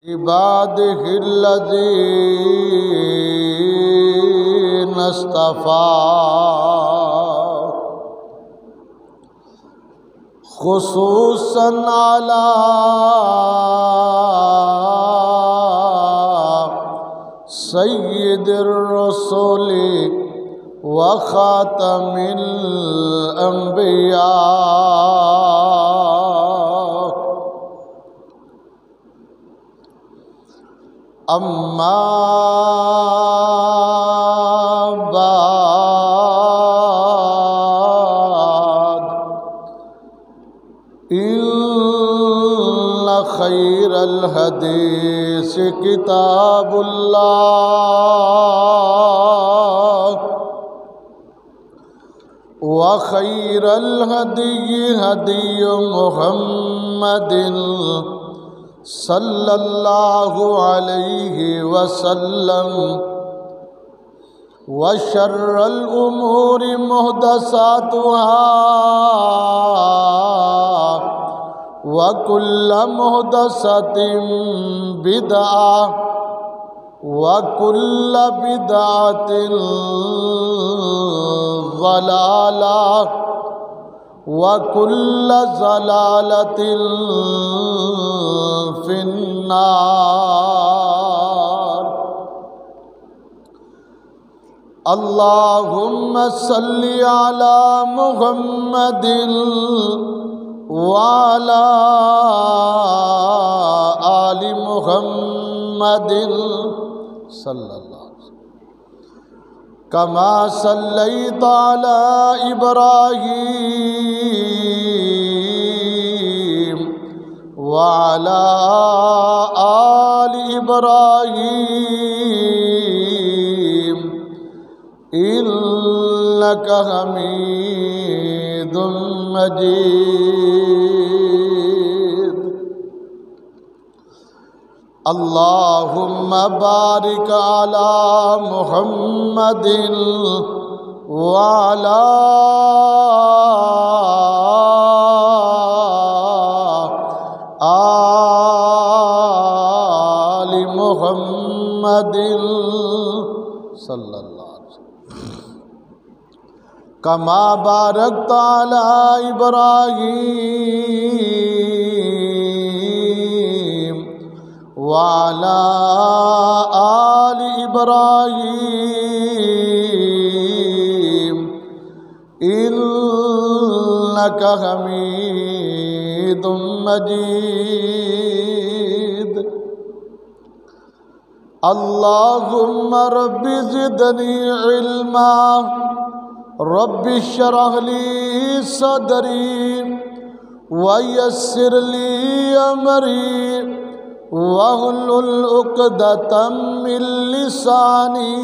عباده الذين اصطفى خصوصا على سيد الرسل وخاتم الأنبياء أما بعد إن خير الحديث كتاب الله وخير الهدي هدي محمد صلى الله عليه وسلم وشر الأمور محدثاتها وكل محدثة بدعة وكل بدعة ضلالة وكل ضلالة في النار. اللهم صل على محمد وعلى آل محمد صلی اللہ علیہ وسلم كما صليت على إبراهيم وعلى آل إبراهيم إنك حميد مجيد. اللهم بارك على محمد وعلى آل محمد صلی اللہ علیہ وسلم كما باركت على إبراهيم وعلى آل إبراهيم إنك حميد مجيد. اللهم رب زدني علما رب اشرح لي صدري ويسر لي أمري واحلل عقدة من لساني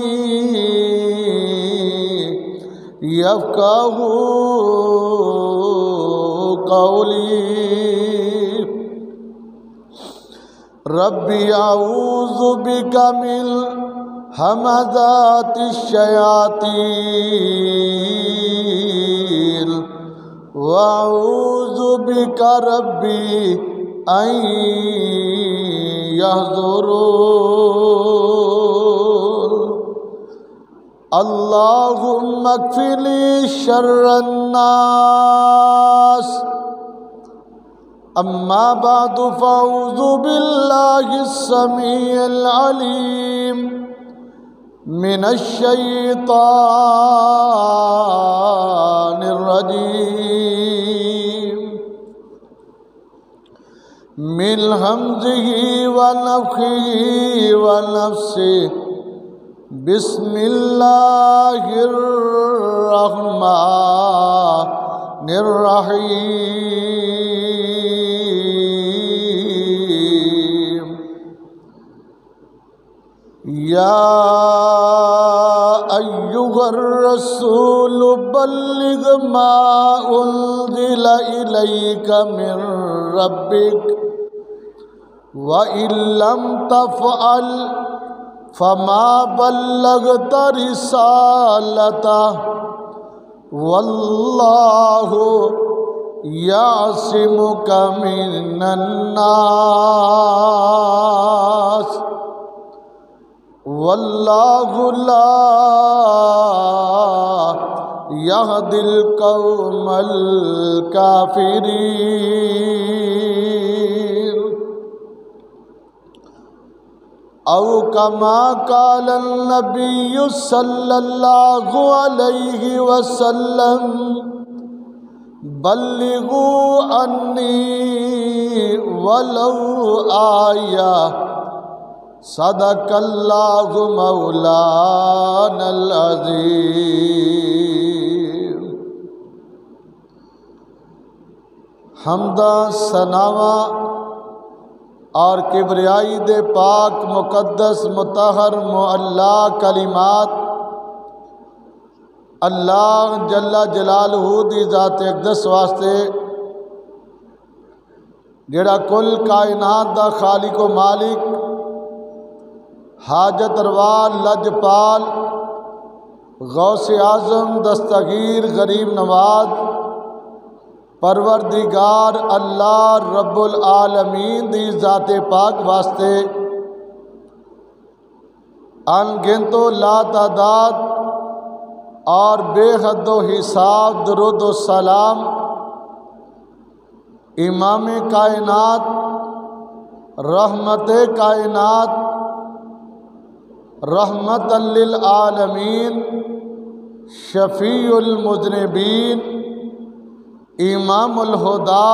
يفقهوا قولي. ربي أعوذ بك من همزات الشياطين وأعوذ بك ربي أن يحضرون. اللهم اكفني شر الناس. أما بعد فأعوذ بالله السميع العليم من الشيطان الرجيم من همزه ونفخه ونفسه. بسم الله الرحمن الرحيم. يا أيها الرسول بلغ ما أنزل إليك من ربك وإن لم تفعل فما بلغت رسالته والله يعصمك من الناس. واللہ لا یہدی القوم الکافرین او کما قال النبی صلی اللہ علیہ وسلم بلغوا انی ولو آیہ صدق اللہ مولانا العظیم۔ حمدہ ثناواں اور کبریائی دے پاک مقدس مطہر معلا کلمات اللہ جل جلالہ دی ذات اقدس واسطے جڑا کل کائنات دا خالق و مالک، حاجت روا لجپال، غوث اعظم دستگیر غریب نواز، پروردگار اللہ رب العالمین دی ذات پاک واسطے ان گنت و لا تعداد اور بے حد و حساب درود و سلام امام کائنات، رحمت کائنات، رحمت للعالمین، شفیع المذنبین، امام الہدا،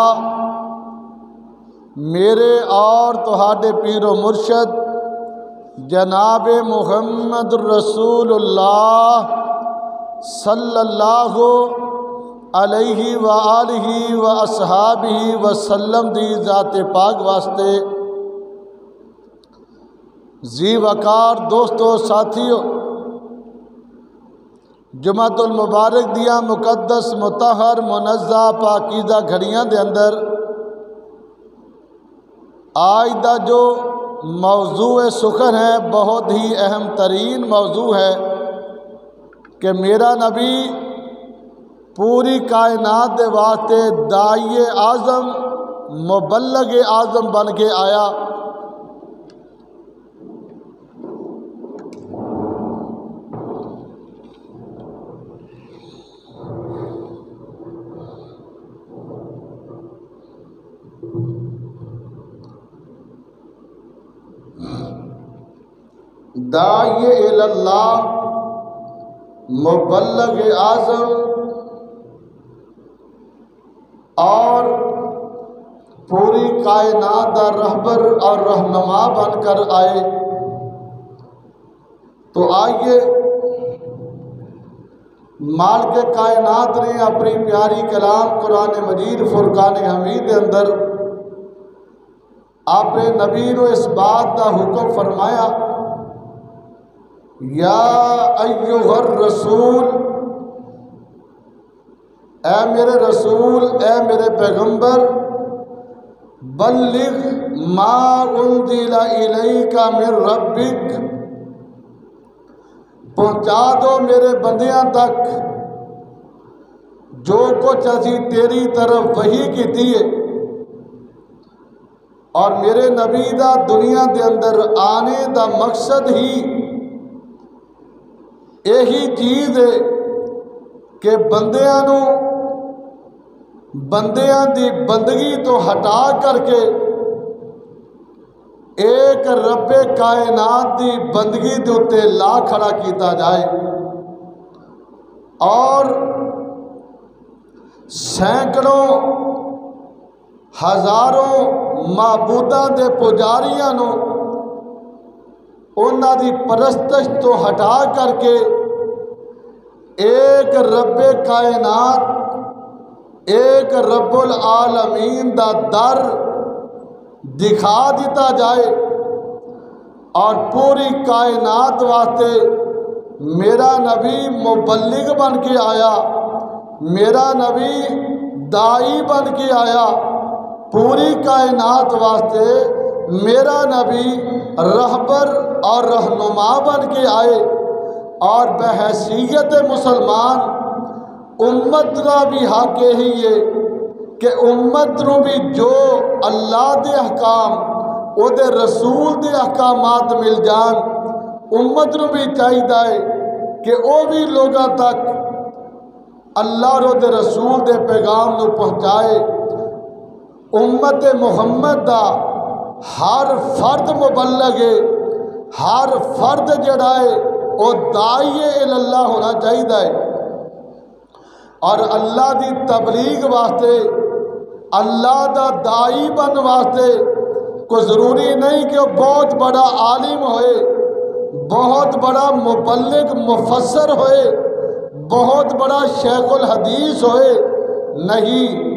میرے اور تہاڈے پیر و مرشد جناب محمد رسول اللہ صلی اللہ علیہ وآلہ واصحابہ وسلم دی ذات پاک واسطے ذی وقار دوستو ساتھیو، جمعۃ المبارک دیا مقدس مطہر منزہ پاکیزہ گھڑیاں دے اندر آج دا جو موضوع سخن ہے بہت ہی اہم ترین موضوع ہے کہ میرا نبی پوری کائنات دے واسطے داعی اعظم، مبلغ اعظم بن کے آیا۔ داعی اللہ، مبلغ اعظم اور پوری کائنات دا رہبر اور رہنما بن کر آئے۔ تو آئیے مالک کائنات نے اپنی پیاری کلام قرآن مجید فرقان حمید کے اندر آپ نے نبی کو اس بات کا حکم فرمایا، یا ایھا الرسول، اے میرے رسول، اے میرے پیغمبر، بلغ ما انزل الیک من ربک، پہنچا دو میرے بندیاں تک جو کچھ اسی تیری طرف وحی کیتی ہے۔ اور میرے نبی دا دنیا دے اندر آنے دا مقصد ہی یہی چیز ہے کہ بندیاں دی بندگی تو ہٹا کر کے ایک رب کائنات دی بندگی دے اتے لا کھڑا کیتا جائے، اور سینکڑوں ہزاروں معبوداں دے پجاریاں نو انہاں دی پرستش تو ہٹا کر کے ایک رب کائنات، ایک رب العالمین دا در دکھا دیتا جائے، اور پوری کائنات واسطے میرا نبی مبلغ بن کے آیا، میرا نبی داعی بن کے آیا، پوری کائنات واسطے میرا نبی رہبر اور رہنما بن کے آئے، اور بحیثیت مسلمان امت کا بھی حق یہی ہے کہ امت نو بھی جو اللہ دے احکام او دے رسول دے احکامات مل جان، امت نو بھی چاہیے کہ وہ بھی لوگوں تک اللہ رو دے رسول دے پیغام نو پہنچائے۔ امت محمد دا ہر فرد مبلغ ہے، ہر فرد جڑا ہے وہ داعی اللہ ہونا چاہیے، اور اللہ دی تبلیغ واسطے اللہ دا داعی بن واسطے کوئی ضروری نہیں کہ وہ بہت بڑا عالم ہوئے، بہت بڑا مبلغ مفسر ہوئے، بہت بڑا شیخ الحدیث ہوئے۔ نہیں،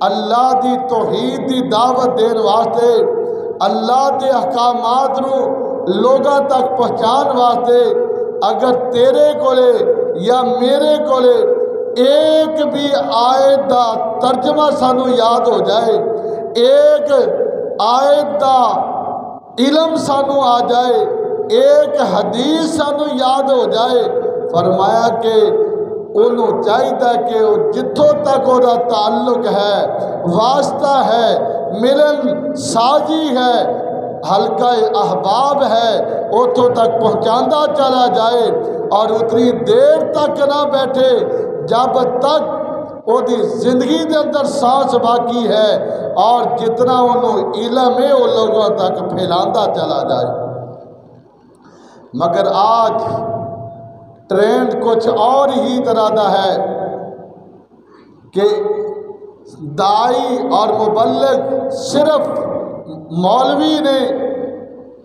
اللہ دی توحید دی دعوت دین واسطے، اللہ دے احکامات نو لوگاں تک پہنچان واسطے اگر تیرے کولے یا میرے کولے ایک بھی آیت دا ترجمہ سانو یاد ہو جائے، ایک آیت دا علم سانو آ جائے، ایک حدیث سانو یاد ہو جائے، فرمایا کہ انہوں چاہیے کہ جتوں تک وہ تعلق ہے، واسطہ ہے، ملن سازی ہے، حلقہ احباب ہے، اتوں تک پہنچاندہ چلا جائے، اور اتنی دیر تک نہ بیٹھے جب تک وہ دی زندگی دے اندر سانس باقی ہے، اور جتنا انہوں علم ہے وہ لوگوں تک پھیلاندہ چلا جائے۔ مگر آج ٹرینڈ کچھ اور ہی طرح دا ہے کہ داعی اور مبلغ صرف مولوی نے،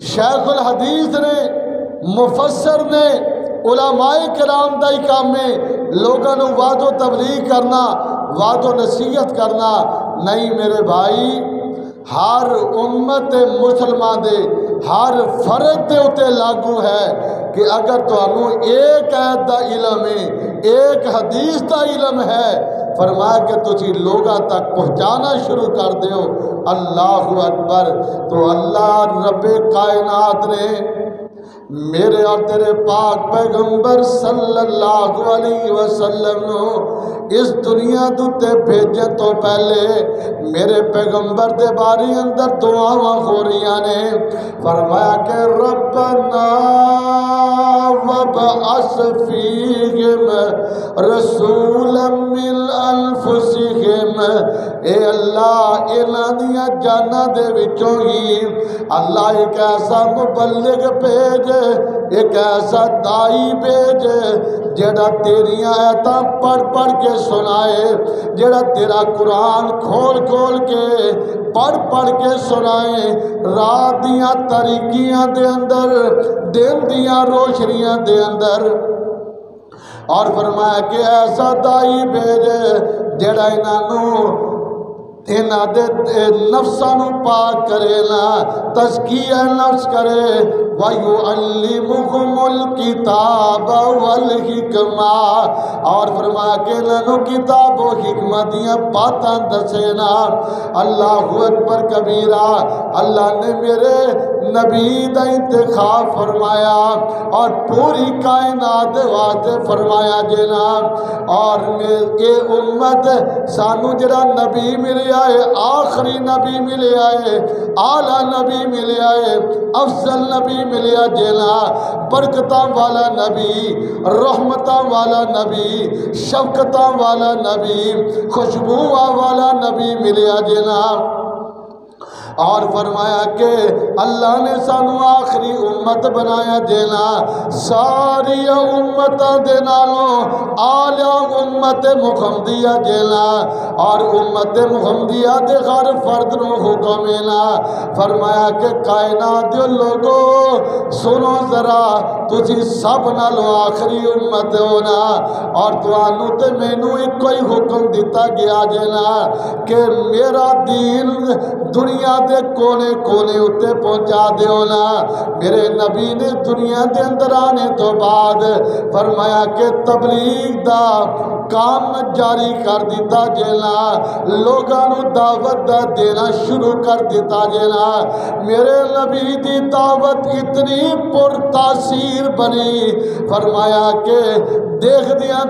شیخ الحدیث نے، مفسر نے، علماء کرام دا ہی کام میں لوگوں نے وعد و تبلیغ کرنا، وعد و نصیحت کرنا۔ نہیں میرے بھائی، ہر امت مسلمان دے ہر فرد دے اتے لاگو ہے کہ اگر تانوں ایک آیت دا علم ہے، ایک حدیث دا علم ہے، فرمایا کہ تسی لوگاں تک پہنچانا شروع کر دیو۔ اللہ اکبر۔ تو اللہ رب کائنات نے میرے اور تیرے پاک پیغمبر صلی اللہ علیہ وسلم نو اس دنیا دوتے بھیجے تو پہلے میرے پیغمبر دے باری اندر دعاواں ہو رہی نے، فرمایا کہ ربنا وابعث فیہم رسولا من انفسہم، اے اللہ انہاں دیاں جاناں دے وچوں ہی اللہ ایک ایسا مبلغ بھیج، ایک ایسا دائی بھیج جڑا تیریاں آیتاں پڑھ پڑھ کے سنائے، جڑا تیرا قرآن کھول کھول کے پڑھ پڑھ کے سنائے، رات دیاں تاریکیاں دے اندر، دن دیاں روشنیاں دے اندر۔ اور فرمایا کہ ایسا دائی بھیج جڑا انہاں دے نفساں نو پاک کرے نا، تزکیہ نفس کرے، وَيُعَلِّمُهُمُ الْكِتَابَ وَالْحِکْمَةَ، اور فرمایا کہ انہوں کتاب و حکمت دیاں باتاں دسے نا۔ اللہ اکبر کبیرہ۔ اللہ نے میرے نبی دا انتخاب فرمایا اور پوری کائنات واسطے فرمایا جناب، اور یہ امت سانو جڑا نبی ملیا ہے، آخری نبی ملیا ہے، اعلیٰ نبی ملیا ہے، افضل نبی ملیا جینا، برکتاں والا نبی، رحمتاں والا نبی، شفقتاں والا نبی، خوشبو والا نبی ملیا جینا۔ اور فرمایا کہ اللہ نے سانو آخری امت بنایا دینا، ساری امتاں دے نالوں اعلیٰ امت محمدیہ دینا، اور امت محمدیہ دے ہر فرد نو حکم دینا۔ فرمایا کہ کائنات دے لوگو سنو ذرا، تسی سب نالوں آخری امت ہونا، اور توانو تے مینوں ایک کوئی حکم دیتا گیا دینا کہ میرا دین دنیا دے کونے کونے اتے پہنچا دیو نا۔ میرے نبی نے دنیا دے اندر آنے تو بعد فرمایا کہ تبلیغ دا کام جاری کر دیتا جینا، لوگاں نو دعوت دا دینا شروع کر دیتا جینا۔ میرے نبی دی دعوت اتنی پر تاثیر بنی، فرمایا کہ دیکھ دیاں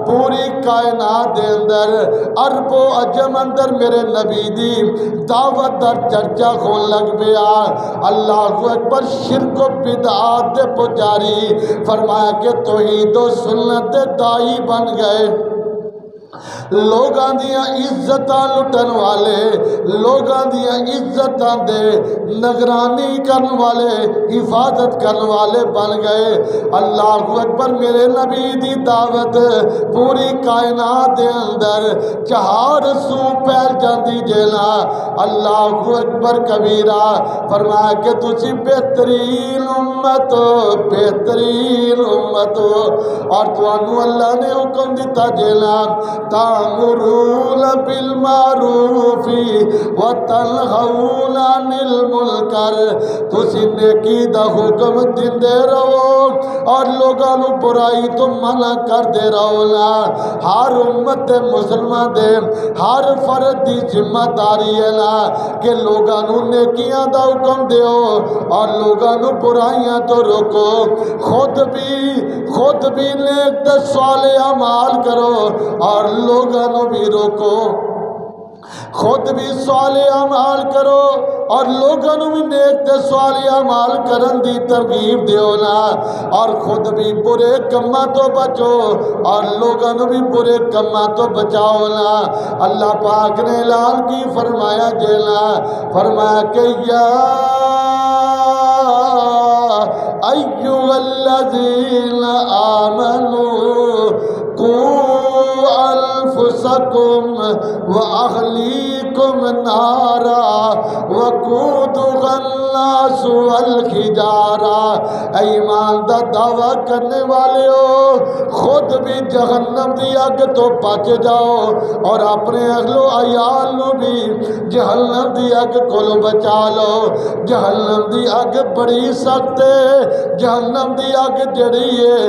پوری کائنات دے اندر عرب و عجم اندر میرے نبی دی دعوت دا چرچا خون لگ پیا۔ اللہ اکبر، شرک و بدعات دے پجاری، فرمایا کہ توحید و سنت دے دائی بن گئے۔ لوگاں دیاں عزتاں لٹن والے، لوگاں دیاں عزتاں دے نگرانی کرن والے، حفاظت کرن والے بن گئے۔ اللہ اکبر، میرے نبی دی دعوت پوری کائنات دے اندر چہار سو پھیل جاندی جینا۔ اللہ اکبر کبیرہ، فرمایا کہ تسی بہترین امت ہو، بہترین امت ہو، اور توانو اللہ نے حکم دیتا جینا تَأْمُرُونَ بِالْمَعْرُوفِ وَتَنْهَوْنَ عَنِ الْمُنْكَرِ، تسی نیکی دا حکم دیندے رہو اور لوگاں نو برائی تو منع کر دے رہو نا۔ ہر امت مسلمان دے ہر فرد دی ذمہ داری ہے نا کہ لوگاں نو نیکیاں دا حکم دیو اور لوگاں نو برائیاں تو روکو۔ خود بھی نیک تے صالح اعمال کرو اور لوگاں نو بھی روکو۔ خود بھی صالح اعمال کرو اور لوگاں نو بھی نیک تے صالح اعمال کرن دی ترغیب دیو نا، اور خود بھی برے کماں تو بچو اور لوگاں نو بھی برے کماں تو بچاؤ نا۔ اللہ پاک نے اعلان کی، فرمایا جینا، فرمایا کہ یا ایھا الذین آمنوا قوا انفسکم واہلیکم نارا وقودها الناس والحجارہ، اے ایمان دا دعویٰ کرنے والے ہو، خود بھی جہنم دی اگ تو بچ جاؤ اور اپنے اہل و عیال نو بھی جہنم دی اگ کولوں بچا لو۔ جہنم دی اگ بڑی سخت ہے، جہنم دی اگ جڑی ہے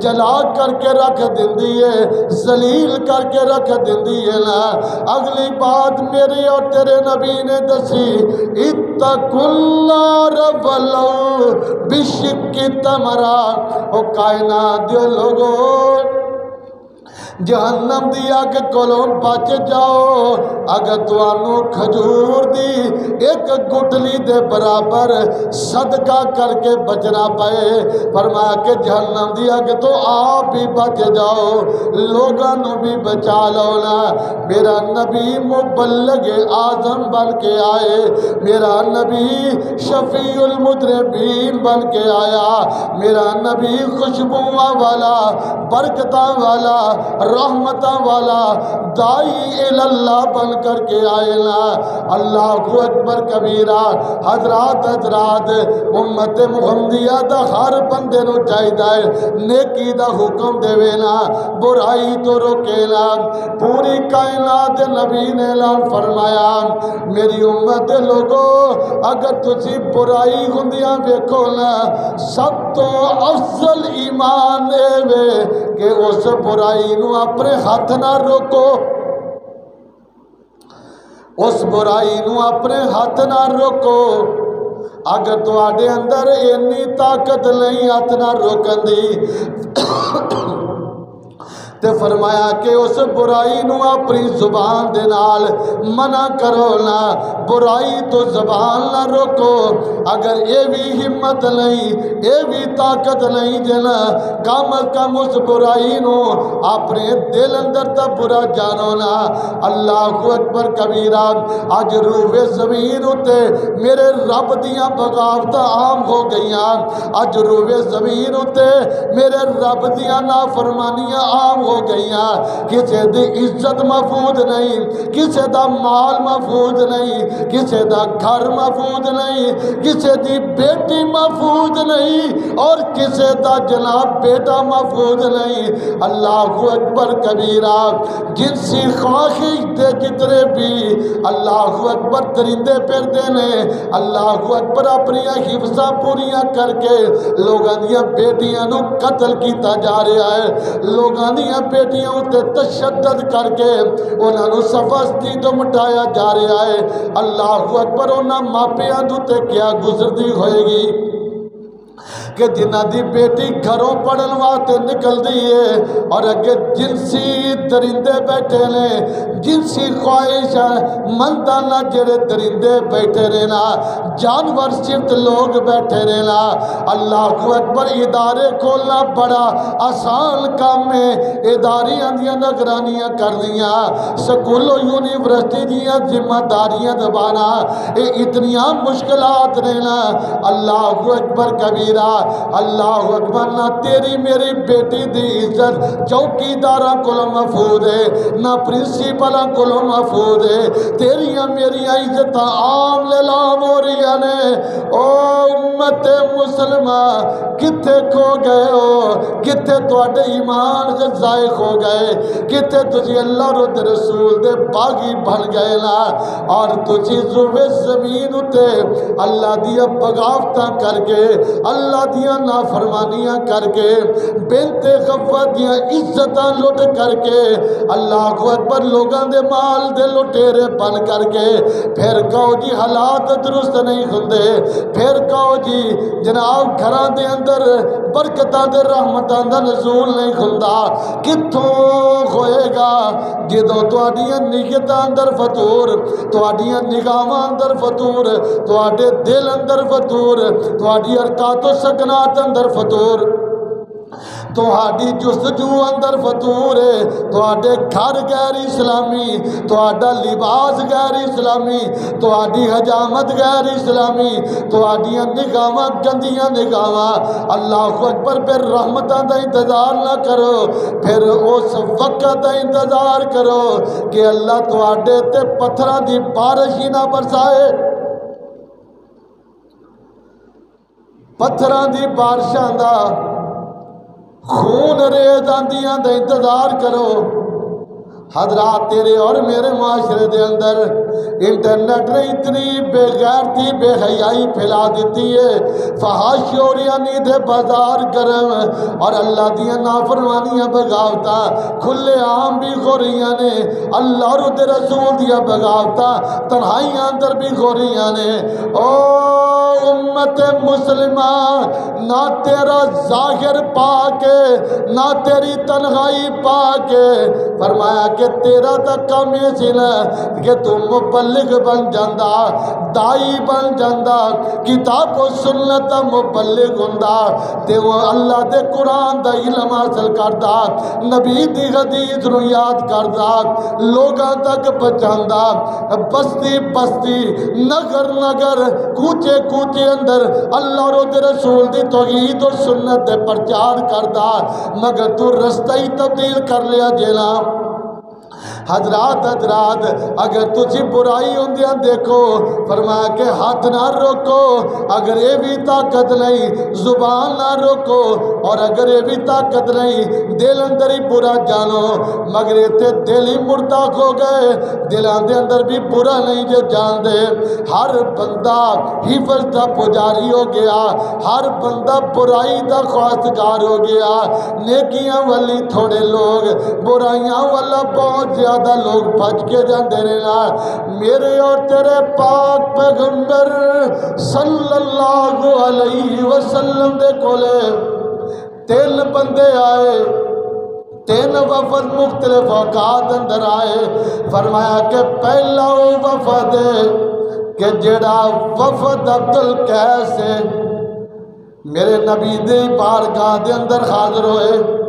جلا کر کے رکھ دیندی ہے، ذلیل کر کے رکھ دیندی ہے نا۔ اگلی بات میری اور تیرے نبی نے دسی، اتقوا النار ولو بشق تمرہ، او کائنات دے لوگوں جہنم دی اگ کولوں بچ جاؤ اگر توانو کھجور دی ایک گٹلی دے برابر صدقہ کر کے بچنا پائے۔ فرمایا کہ جہنم دی اگ تو آپ بھی بچ جاؤ، لوگاں نو بھی بچا لو نا۔ میرا نبی مبلغ اعظم بن کے آئے، میرا نبی شفیع المذنبین بن کے آیا، میرا نبی خوشبواں والا، برکتاں والا، رحمتاں والا، دائی اللہ بن کر کے آئے نا۔ اللہ اکبر کبیرہ۔ حضرات امت محمدیہ دا ہر بندے نو چاہیے نیکی دا حکم دے نا، برائی تو روکے نا۔ پوری کائنات نبی نے اعلان فرمایا، میری امت لوگو اگر تسی برائی ہوندیاں ویکھو نا، سب تو افضل ایمان اے وے کہ اس برائی نو اپنے ہاتھ نہ روکو، اس برائی نو اپنے ہاتھ نہ روکو۔ اگر تواڈے اندر اینی طاقت نہیں ہاتھ نہ روکن دی تے فرمایا کہ اس برائی نو اپنی زبان دے نال منع کرو نا، برائی تو زبان نہ روکو۔ اگر اے بھی ہمت نہیں، اے بھی طاقت نہیں جنا، کم از کم اس برائی نو اپنے دل اندر تا برا جانو نا۔ اللہ اکبر کبیرہ۔ اج روح زمین اتے میرے رب دیاں بغاوتاں عام ہو گئیاں، اج روح زمین اتے میرے رب دیاں نافرمانیاں عام ہو گئیاں۔ کسے دی عزت محفوظ نہیں، کسے دا مال محفوظ نہیں، کسے دا گھر محفوظ نہیں، کسے دی بیٹی محفوظ نہیں اور کسے دا جناب بیٹا محفوظ نہیں۔ اللہ اکبر کبیرہ۔ جنسی خواہش دے جتنے بھی اللہ اکبر درندے پھردے نے، اللہ اکبر اپنی حفظاں پوریاں کر کے لوگاں دیاں بیٹیاں نو قتل کیتا جا رہا ہے، لوگاں دیاں بیٹیاں تے تشدد کر کے انہاں نو سفاستی تو مٹایا جا رہا ہے۔ اللہ اکبر، انہاں ماپیاں تے کیا گزردی ہوئے گی کہ جنہ دی بیٹی گھروں پڑھن واسطے نکل دی ہے اور اگے جنسی درندے بیٹھے نے، جنسی خواہش مندانہ جڑے درندے بیٹھے رہنا، جانور صرف لوگ بیٹھے رہنا۔ اللہ اکبر، ادارے کھولنا بڑا آسان کام ہے، اداریاں دیاں نگرانیاں کر دیاں، سکولوں یونیورسٹی دیاں ذمہ داریاں دبانا، یہ اتنیاں مشکلات رہنا۔ اللہ اکبر کبیرہ، اللہ اکبر، نہ تیری میری بیٹی دی عزت چوکیداراں کولوں محفوظ ہے، نہ پرنسپلاں کولوں محفوظ ہے، تیریاں میریاں عزت عام لیلام ہو رہی نے۔ او امت مسلمہ کتھے کھو گئے ہو، کتھے تواڈے ایمان ضائع ہو گئے، کتھے تسی اللہ رد رسول دے باغی بن گئے نا، اور تسی روئے زمین اتے اللہ دیا بغاوتاں کر کے، اللہ دیاں نافرمانیاں کر کے، بنت غفہ دیاں عزتاں لٹ کر کے، اللہ کو اکبر لوگاں دے مال دے لٹیرے بن کر کے، پھر کہو جی حالات درست نہیں ہوندے، پھر کہو جی جناب گھران دے اندر برکتاں دے رحمتاں دا نزول نہیں ہوندا، کتھوں ہوئے گا جدوں تواڈیاں نیتاں اندر فتور، تواڈیاں نگاہاں اندر فتور، تواڈے دل اندر فتور، تواڈی حرکات و سکنات اندر فتور، تواڈی جستجو اندر فتور ہے، تواڈے گھر غیر اسلامی، تواڈا لباس غیر اسلامی، تواڈی حجامت غیر اسلامی، تواڈیاں نگاہاں گندیاں نگاہاں، اللہ اکبر، پھر رحمتاں دا انتظار نہ کرو، پھر اس وقت دا انتظار کرو کہ اللہ تواڈے تے پتھراں دی بارش ہی نہ برسائے، پتھراں دی بارشاں دا خون ریز آندیاں دا انتظار کرو۔ حضرات تیرے اور میرے معاشرے دے اندر انٹرنیٹ نے اتنی بے غیرتی بے حیائی پھیلا دیتی ہے، فحاشی اور یعنی دے بازار گرم اور اللہ دیاں نافرمانیاں بغاوتاں کھلے عام بھی ہو رہیاں نے، اللہ اور دے رسول دیاں بغاوتاں تنہائیاں اندر بھی ہو رہیاں نے۔ او امت مسلمہ، نہ تیرا ظاہر پا کے نہ تیری تنہائی پا کے، فرمایا کہ تیرا تا کم یہ سی نا کہ تم مبلغ بن جاندہ، دائی بن جاندہ، کتاب و سنت مبلغ ہوندہ، تے وہ اللہ دے قرآن دا علم حاصل کردہ، نبی دی حدیث رو یاد کردہ، لوگاں تک پہنچاندہ، بستی بستی نگر نگر کوچے کوچے اندر اللہ اور دے رسول دی توحید اور سنت دے پرچار کردہ، مگر تو رستہ ہی تبدیل کر لیا جینا۔ حضرات اگر تجھے برائی ہوندیاں دیکھو، فرمایا کہ ہاتھ نہ روکو، اگر یہ بھی طاقت نہیں زبان نہ روکو، اور اگر یہ بھی طاقت نہیں دل اندر ہی برا جانو، مگر یہ تے دل ہی مردہ ہو گئے، دلان دے اندر بھی برا نہیں جو جان دے، ہر بندہ حفظ دا پجاری ہو گیا، ہر بندہ برائی دا خواستگار ہو گیا، نیکیاں والی تھوڑے لوگ، برائیاں والا بہت زیادہ لوگ بچ کے جاندے رہنا۔ میرے اور تیرے پاک پیغمبر صلی اللہ علیہ وسلم دے کولے 3 بندے آئے، 3 وفد مختلف اوقات اندر آئے، فرمایا کہ پہلا وہ وفد کہ جڑا وفد عبدالقیس ہے، میرے نبی دے بارگاہ دے اندر حاضر ہوئے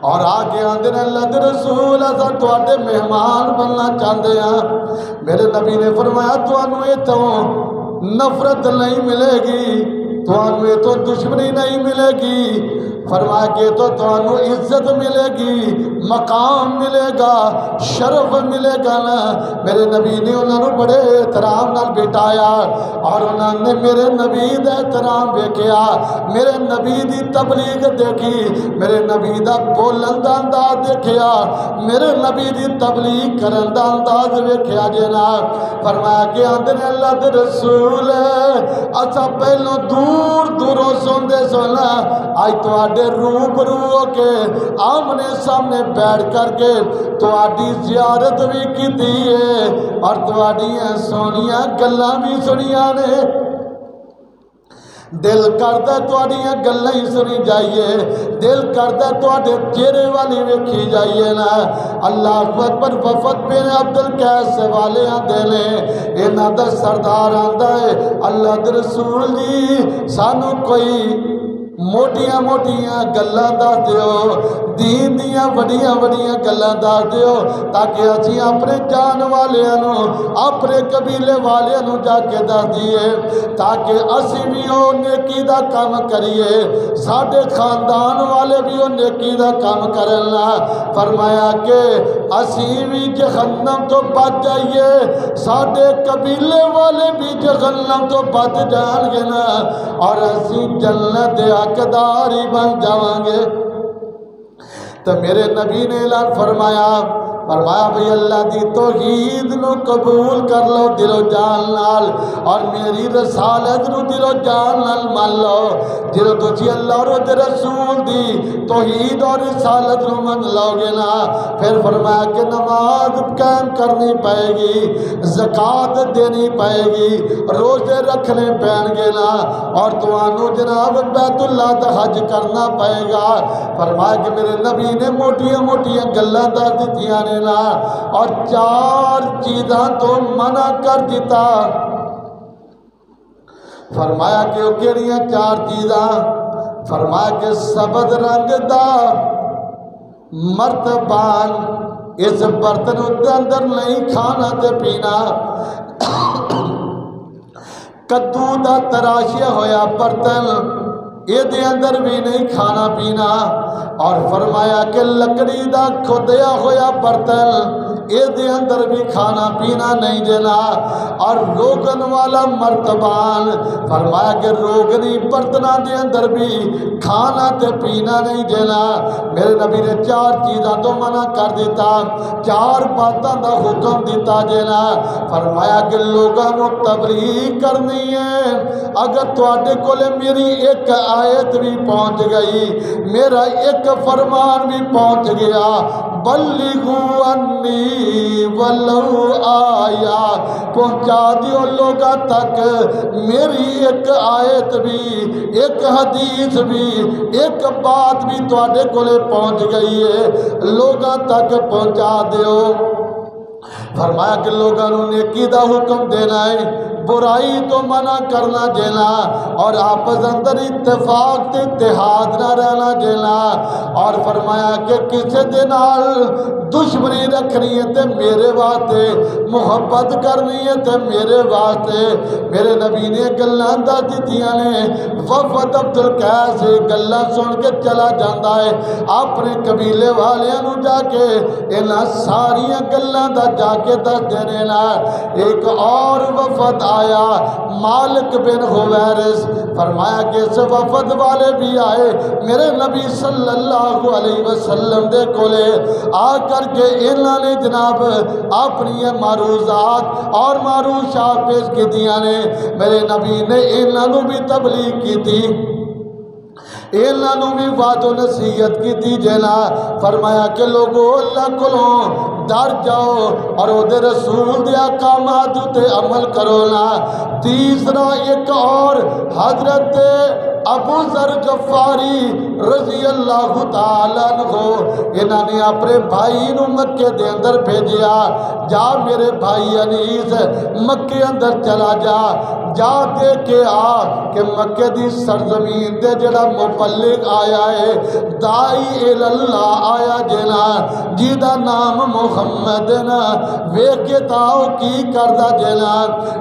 اور آگے آندے نے اللہ دے رسول ایسا تواڈے مہمان بننا چاہتے ہیں۔ میرے نبی نے فرمایا تانوں یہ تو نفرت نہیں ملے گی، تانوں یہ تو دشمنی نہیں ملے گی، فرمایا کہ تو تانوں عزت ملے گی، مقام ملے گا، شرف ملے گا نا۔ میرے نبی نے انہوں نے بڑے احترام نال بٹھایا اور انہوں نے میرے نبی دا احترام دیکھیا، میرے نبی دی تبلیغ دیکھی، میرے نبی دا بولن دا انداز دیکھیا، میرے نبی دی تبلیغ کرن دا انداز دیکھیا جناب۔ فرمایا کہ آندے نے اللہ دے رسول اچھا پہلو دور دوروں سوندے سونا، آج تو تواڈے روبرو ہو کے آمنے سامنے بیٹھ کر کے تواڈی زیارت بھی کیتی ہے اور تواڈیاں سونیاں گلاں بھی سنیاں نے۔ دل کردا تواڈیاں گلاں ہی سنی جائیے، دل کردا تواڈے چہرے والی ویکھی جائیے نا۔ اللہ اکبر۔ وفد بن عبد القیس والے آندے نے، انہاں دا سردار آندا ہے اللہ دے رسول جی سانو کوئی موٹیاں موٹیاں گلاں دس دیو، دین دیاں وڈیاں وڈیاں گلاں دس دیو تاکہ اسی اپنے جان والیاں نو اپنے قبیلے والیاں نو جا کے دس دیے تاکہ اسی بھی او نیکی دا کام کریے، ساڈے خاندان والے بھی او نیکی دا کام کرنا۔ فرمایا کہ اسی بھی جہنم تو بچ جائیے، ساڈے قبیلے والے بھی جہنم تو بچ جان گے نا اور اسی جنت حقدار ہی بن جاواں گے۔ تو میرے نبی نے اعلان فرمایا بھئی اللہ دی توحید نو قبول کر لو دل و جان نال اور میری رسالت نو دل و جان نال مان لو۔ جدوں تسی اللہ اور دے رسول دی توحید اور رسالت نو مان لو گے نا پھر فرمایا کہ نماز قائم کرنی پائے گی، زکوٰۃ دینی پائے گی، روزے رکھنے پین گے نا اور تانوں جناب بیت اللہ دا حج کرنا پائے گا۔ فرمایا کہ میرے نبی نے موٹیاں موٹیاں گلاں دس دتیاں نے نا اور 4 چیزاں تو منع کر دیتا۔ فرمایا کہ وہ کیڑیاں 4 چیزاں؟ فرمایا کہ سبز رنگ دا مرتبان اس برتن دے اندر نہیں کھانا تے پینا، کدو دا تراشیا ہویا برتن یہ دے اندر بھی نہیں کھانا پینا، اور فرمایا کہ لکڑی دا کھودیا ہویا برتن یہ دے اندر بھی کھانا پینا نہیں دینا، اور روغن والا مرتبان فرمایا کہ روغنی برتناں دے اندر بھی کھانا تے پینا نہیں دینا۔ میرے نبی نے 4 چیزاں تو منع کر دیتا، 4 باتاں دا حکم دیتا دینا۔ فرمایا کہ لوگاں نو تبلیغ کرنی ہے، اگر تواڈے کولے میری ایک آیت بھی پہنچ گئی، میرا ایک فرمان بھی پہنچ گیا، بلغوا انی ولو آیا، پہنچا دیو لوگاں تک میری ایک آیت بھی، ایک حدیث بھی، ایک بات بھی تواڈے کولے پہنچ گئی ہے، لوگاں تک پہنچا دیو۔ فرمایا کہ لوگاں نو نیکی دا حکم دینا ہے، برائی تو منع کرنا دینا، اور آپس اندر اتفاق تے اتحاد نہ رہنا دینا، اور فرمایا کہ کسے دے نال دشمنی رکھنی ہے تے میرے واسطے، محبت کرنی ہے تے میرے واسطے۔ میرے نبی نے گلاں دس دتیاں نے، وفد عبد القیس گلاں سن کے چلا جاندا ہے اپنے قبیلے والیاں نو جا کے انہاں ساریاں گلاں دا جا کے دس دینے نا۔ ایک اور وفد آیا مالک بن حویرث، فرمایا کہ اس وفد والے بھی آئے میرے نبی صلی اللہ علیہ وسلم دے کولے آ کر کے انہاں نے جناب اپنی معروضات اور معروشات پیش کی دیا نے۔ میرے نبی نے انہاں نو بھی تبلیغ کی تھی، انہاں نو بھی وعد و نصیحت کی تھی جنا۔ فرمایا کہ لوگو اللہ کولوں ڈر جاؤ اور او دے رسول دے احکامات تے عمل کرو نا۔ تیسرا ایک اور حضرت ابو ذر غفاری رضی اللہ تعالیٰ عنہ انہاں نے اپنے بھائی نو مکے دے اندر بھیجیا، جا میرے بھائی انیس مکے اندر چلا جا دے کے آ کہ مکے دی سرزمین تے جڑا مبلغ آیا ہے دائی اللہ آیا جنا جیدہ نام محمد نا ویکھ کے تاؤ کی کردہ جنا،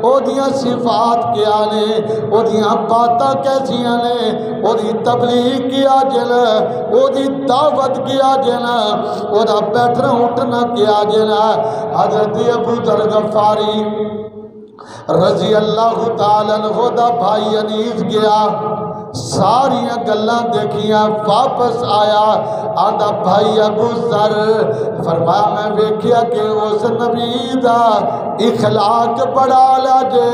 او دیاں صفات کیا نے، او دیاں باتاں کیسیاں نے، او دی تبلیغ کیا جنا، او دی دعوت کیا جنا، او دا بیٹھنا اٹھنا کیا جنا۔ حضرت ابو ذر غفاری رضی اللہ تعالیٰ عنہ دا بھائی انیس گیا، ساریاں گلاں دیکھیاں، واپس آیا آدھا بھائی ابو ذر فرمایا میں ویکھیا کہ اس نبی دا اخلاق بڑا لاجے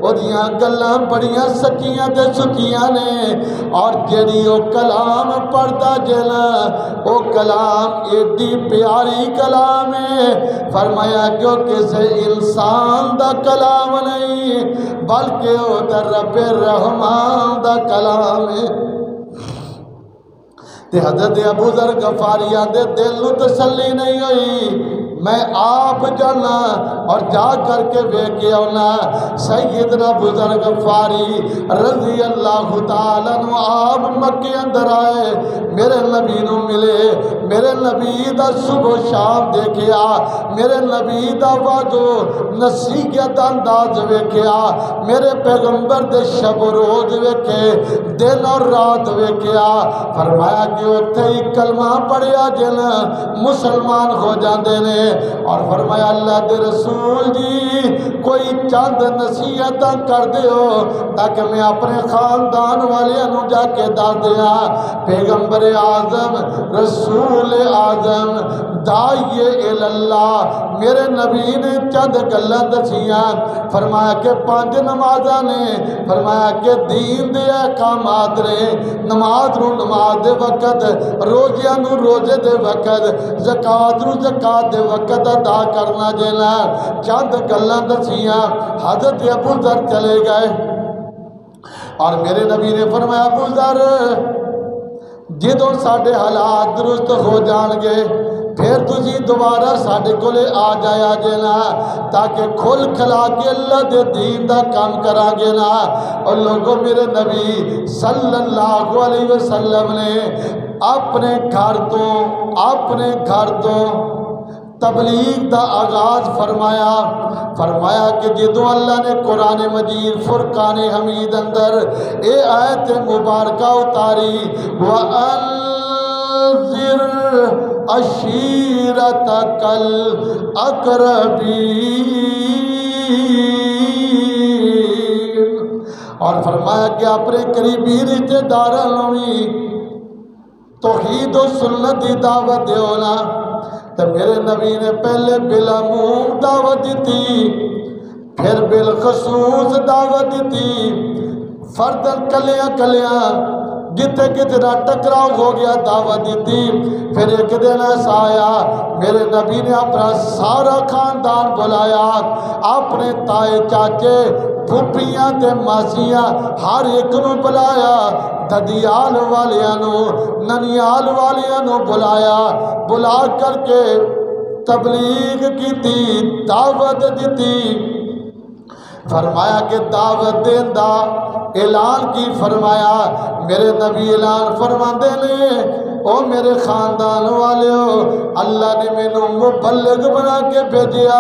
اودیاں گلاں بڑیاں سچیاں تے سچیاں نے اور جڑی او کلام پڑھدا جنا او کلام ایڈی پیاری کلام ہے فرمایا کہ کسے انسان دا کلام نہیں بلکہ او دا رب رحمان دا کلام ہے تے حضرت ابو ذر غفاری دے دل نو تسلی نہیں ہوئی میں آپ جانا اور جا کر کے ویکھے آنا سیدنا ابو ذر غفاری رضی اللہ تعالیٰ عنہ آپ مکے اندر آئے میرے نبی نو ملے میرے نبی دا صبح شام دیکھیا میرے نبی دا وعدو نصیحت انداز ویکھیا میرے پیغمبر دے شب و روز ویکھے دن اور رات ویکھیا فرمایا کہ اتھے ہی کلمہ پڑھیا جن مسلمان ہو جاندے نے اور فرمایا اللہ دے رسول جی کوئی چند نصیحتاں کر دیو تاکہ میں اپنے خاندان والے انو جا کے دار دیا پیغمبر اعظم رسول اعظم داعی اللہ میرے نبی نے چند گلاں دسیاں فرمایا کہ 5 نمازاں نے فرمایا کہ دین دے احکامات نے نماز نو نماز دے وقت روزیاں نو روزے دے وقت زکات نو زکات دے وقت ادا کرنا جینا چند گلاں دسیاں حضرت ابو ذر چلے گئے اور میرے نبی نے فرمایا ابو ذر جدوں ساڈے حالات درست ہو جان گے پھر تجھی دوبارہ ساڈے کولے آ جایا جینا تاکہ کھل کھلا کے اللہ دے دین دا کام کرا گے نا اور لوگوں میرے نبی صلی اللہ علیہ وسلم نے اپنے گھر تو تبلیغ دا آغاز فرمایا کہ جدوں اللہ نے قرآن مجید فرقان حمید اندر اے آیت مبارکہ اتاری وَأَنذِرْ عَشِيرَتَكَ الْأَقْرَبِينَ اور فرمایا کہ اپنے قریبی رشتہ داراں بھی توحید و سنت دی دعوت دیونا تو میرے نبی نے پہلے بالعموم دعوت دیتی پھر بالخصوص دعوت دیتی فردن کلیاں جتے کتنا ٹکراؤ ہو گیا دعوت دیتی پھر ایک دن ایسا آیا میرے نبی نے اپنا سارا خاندان بلایا اپنے تائے چاچے پھوپھیاں تے ماسیاں ہر ایک نو بلایا ددیال والیاں نو ننیال والیاں نو بلا کر کے تبلیغ کی تھی دعوت دیتی فرمایا کہ دعوت دیندہ اعلان کی فرمایا میرے نبی اعلان فرماندے نے او میرے خاندان والے ہو اللہ نے مینوں مبلغ بنا کے بھیجیا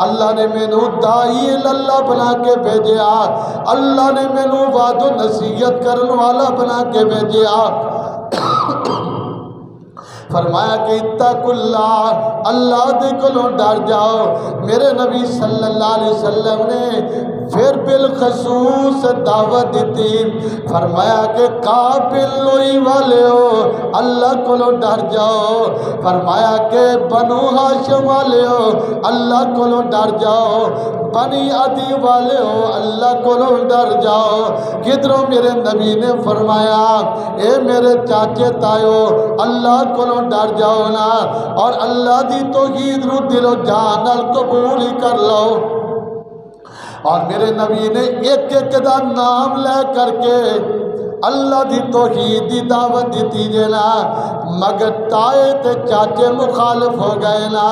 اللہ نے مینوں داعی اللہ بنا کے بھیجیا اللہ نے مینوں وعد و نصیحت کرن والا بنا کے بھیجیا فرمایا کہ اتقوا اللہ اللہ دے کولوں ڈر جاؤ میرے نبی صلی اللہ علیہ وسلم نے پھر بالخصوص دعوت دیتی فرمایا کہ قابل لوئی والے ہو اللہ کولوں ڈر جاؤ فرمایا کہ بنو ہاشم والے ہو اللہ کولوں ڈر جاؤ بنی عدی والے ہو اللہ کولوں ڈر جاؤ کدھروں میرے نبی نے فرمایا اے میرے چاچے تایو اللہ کولوں ڈر جاؤ نا اور اللہ دی توحید نو دل و جان نال قبول ہی کر لو اور میرے نبی نے ایک دا نام لے کر کے اللہ دی توحید دی دعوت دیتی جنا مگر تائے تے چاچے مخالف ہو گئے نا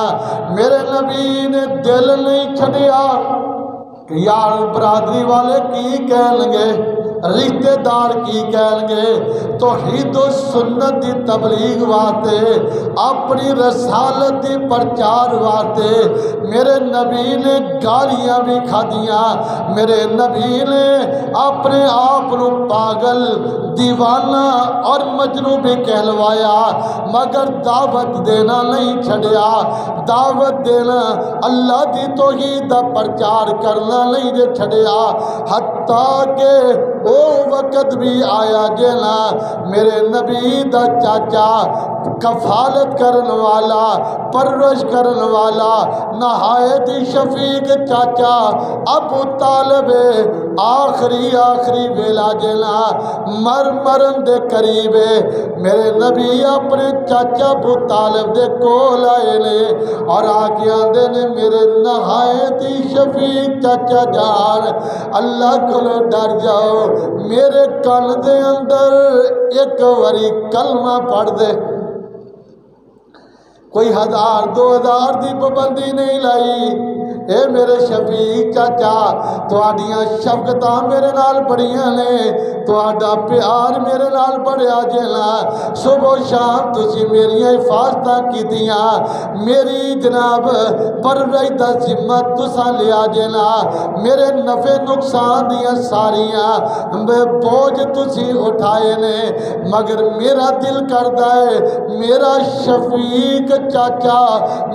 میرے نبی نے دل نہیں چھڑیا کہ یار برادری والے کی کہن گے رشتہ دار کی کہن گے توحید و سنت دی تبلیغ واسطے اپنی رسالت دی پرچار واسطے میرے نبی نے گالیاں بھی کھادیاں میرے نبی نے اپنے آپ نو پاگل دیوانہ اور مجنوں بھی کہلوایا مگر دعوت دینا نہیں چھڑیا دعوت دینا اللہ دی توحید دا پرچار کرنا نہیں دے چھڑیا حتیٰ کہ وہ وقت بھی آیا جنا میرے نبی دا چاچا کفالت کرن والا، پرورش کرن والا، نہایت شفیق چاچا ابو طالب آخری ویلا جلا مرن دے قریب میرے نبی اپنے چاچا ابو طالب دے کول آئے نے اور آکے آندے نے میرے نہایت شفیق چاچا جان اللہ کو ڈر جاؤ، میرے کان دے اندر ایک وری کلمہ پڑھ دے، کوئی 1000 2000 دی پابندی نہیں لائی۔ اے میرے شفیق چاچا تواڈیاں شفقتاں میرے نال بڑیاں نے، تواڈا پیار میرے نال بڑیا جلا، صبح و شام تسی میری حفاظتاں کیتیاں، میری جناب پرورش دا ذمہ تساں لیا جلا، میرے نفع نقصان دیاں ساریاں بوجھ تسی اٹھائے نے، مگر میرا دل کردا ہے میرا شفیق چاچا،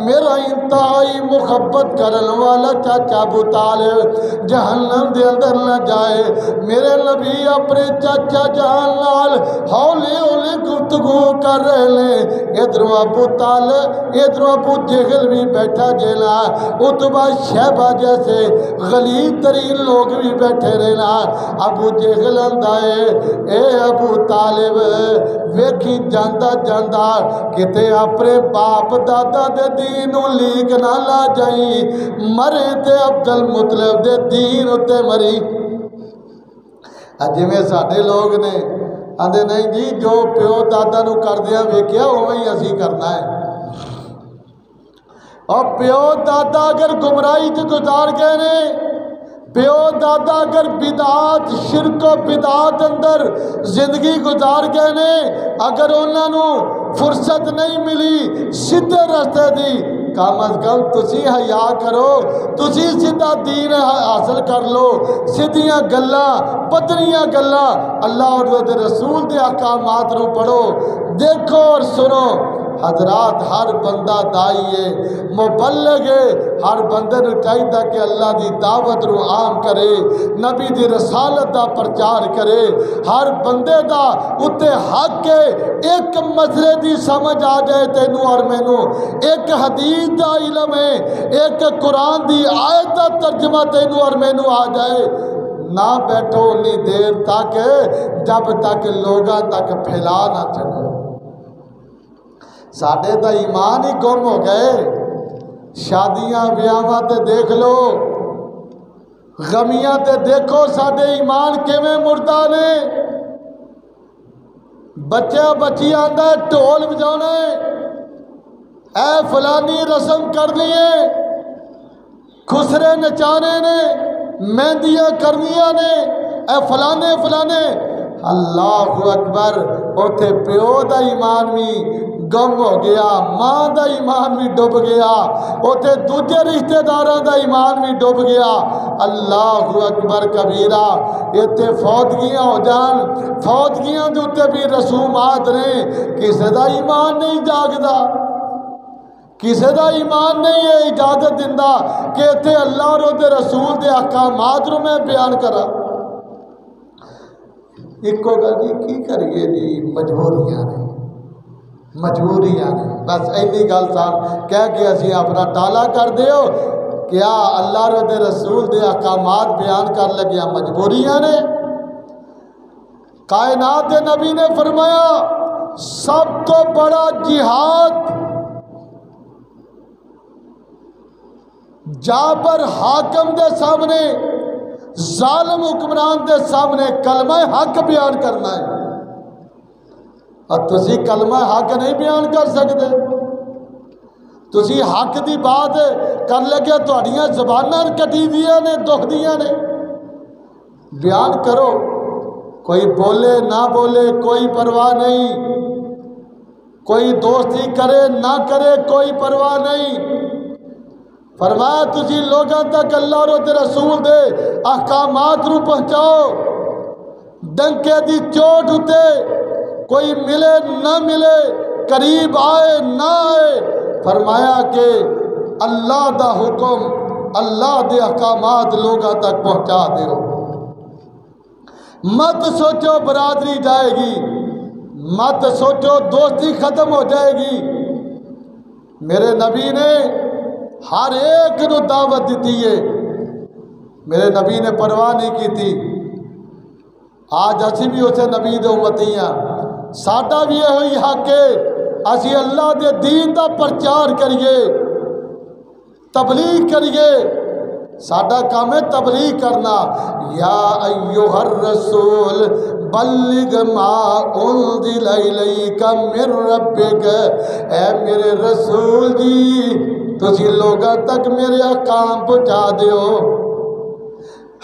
میرا انتہائی محبت کرن والا چاچا ابو طالب جہنم دے اندر نہ جائے۔ میرے نبی اپنے چاچا جان نال ہولے ہولے گفتگو کر رہے ہیں، ادھروں ابو طالب ادھروں ابو جہل بھی بیٹھا جیلا، عتبہ شیبہ جیسے غلیظ ترین لوگ بھی بیٹھے رہنا۔ ابو جہل اندائے اے ابو طالب ویکھی جاندہ جاندہ کتے اپنے باپ دادا دے دین لیک نہ لا جائی، مرے تے عبد المطلب دے دین اتے مری۔ جویں ساڈے لوگ نے آندے نہیں جی جو پیو دادا نو کردیا ویکھیا اوویں اسی کرنا ہے، اور پیو دادا اگر گمراہی تے گزار گئے نے، پیو دادا اگر بدعات شرک و بدعات اندر زندگی گزار گئے نے، اگر انہاں نو فرصت نہیں ملی سیدھے رستے دی، کم از کم تسی حیا کرو، تسی سیدھا دین حاصل کر لو، سیدھیاں گلاں پتریاں گلاں اللہ اور رسول دے احکامات نو پڑھو، دیکھو اور سنو۔ حضرات ہر بندہ دائی ہے، مبلغ ہے، ہر بندے نو چاہیے کہ اللہ دی دعوت نو عام کرے، نبی دی رسالت دا پرچار کرے، ہر بندے دا اتے حق ہے، ایک مسئلے دی سمجھ آ جائے تینوں اور مینوں، ایک حدیث دا علم ہے، ایک قرآن دی آیت دا ترجمہ تینوں اور مینوں آ جائے، نہ بیٹھو اتنی دیر تک جب تک لوگاں تک پھیلا نہ چلو۔ ساڈے تا ایمان ہی گم ہو گئے، شادیاں بیاواں تے دیکھ لو، غمیاں تے دیکھو ساڈے ایمان کیویں مردہ نے۔ بچہ بچی آندا ڈھول بجاونا اے فلانی رسم کرنی ہے، خسرے نچانے نے، مہندیاں کرنیاں نے، اے فلانے فلانے، اللہ اکبر۔ اوتھے پیو دا ایمان بھی گم ہو گیا، ماں دا ایمان بھی ڈوب گیا، اوتھے دوجے رشتہ داراں دا ایمان بھی ڈوب گیا۔ اللہ اکبر کبیرہ۔ ایتھے فوتگیاں ہو جان، فوتگیاں دے اوتے بھی رسومات نے، کسے دا ایمان نہیں جاگدا، کسے دا ایمان نہیں ہے اجازت دیندا کہ ایتھے اللہ اور دے رسول دے احکامات نو میں بیان کرا۔ ایک گل جی کی کریے جی، مجبوریاں نے، مجبوریاں نے، بس ایسی گل سان کہہ کے اسی اپنا ٹالا کر دیو، کیا اللہ اور دے رسول دے احکامات بیان کر لگیا مجبوریاں نے۔ کائنات دے نبی نے فرمایا سب تو بڑا جہاد جابر حاکم دے سامنے، ظالم حکمران دے سامنے کلمہ حق بیان کرنا ہے، اور تسی کلمہ حق نہیں بیان کر سکتے، تسی حق دی بات کر لگے تہاڈیاں زباناں کٹی دیاں نے، دکھ دیاں نے، بیان کرو، کوئی بولے نہ بولے کوئی پرواہ نہیں، کوئی دوستی کرے نہ کرے کوئی پرواہ نہیں۔ فرمایا تسی لوگاں تک اللہ اور دے رسول دے احکامات نو پہنچاؤ، ڈنکے دی چوٹ ہوتے کوئی ملے نہ ملے، قریب آئے نہ آئے، فرمایا کہ اللہ دا حکم، اللہ دے احکامات لوگاں تک پہنچا دیو۔ مت سوچو برادری جائے گی، مت سوچو دوستی ختم ہو جائے گی۔ میرے نبی نے ہر ایک نو دعوت دیتی ہے، میرے نبی نے پرواہ نہیں کی تھی۔ آج اسی بھی اسے نبی دے امتی ہیں، ساڈا بھی یہ حق ہے اسی اللہ دے دین دا پرچار کریے، تبلیغ کریے۔ ساڈا کام ہے تبلیغ کرنا۔ یا ایھا الرسول بلغ ما انزل الیک من ربک، اے میرے رسول جی تسی لوگاں تک میرے احکام پہنچا دیو۔